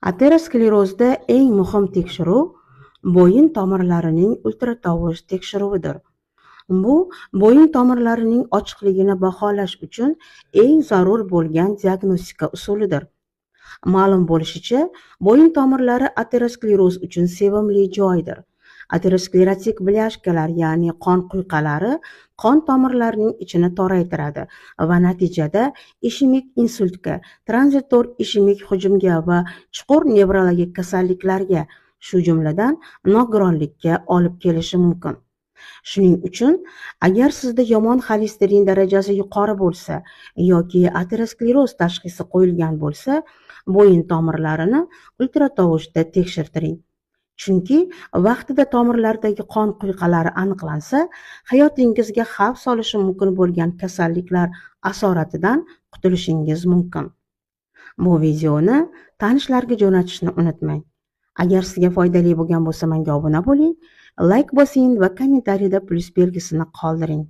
Aterosklerozda eng muhim tekshiruv bo'yin tomirlarining ultratovush tekshiruvidir. Bu bo'yin tomirlarining ochiqligini baholash uchun eng zarur bo'lgan diagnostika usulidir. Ma'lum bo'lishicha, bo'yin tomirlari ateroskleroz uchun sevimli joydir. Aterosklerotik blyashkalar, ya'ni qon quyqalari, qon tomirlarining ichini toraytiradi va natijada ishemik insultga, tranzitor ishemik hujumga va chuqur nevrologik kasalliklarga, shu jumladan nogironlikka olib kelishi mumkin. Shuning uchun, agar sizda yomon xolesterin darajasi yuqori bo'lsa yoki ateroskleroz tashxisi qo'yilgan bo'lsa, bo'yin tomirlarini ultratovushda tekshirtiring. Chunki vaqtida tomirlardagi qon quyqalari aniqlansa, hayotingizga xavf solishi mumkin bo'lgan kasalliklar asoratidan qutulishingiz mumkin. Bu videoni tanishlarga jo'natishni unutmang. Agar sizga foydali bo'lgan bo'lsa, menga obuna bo'ling, like bosing va kommentariyada plus belgisini qoldiring.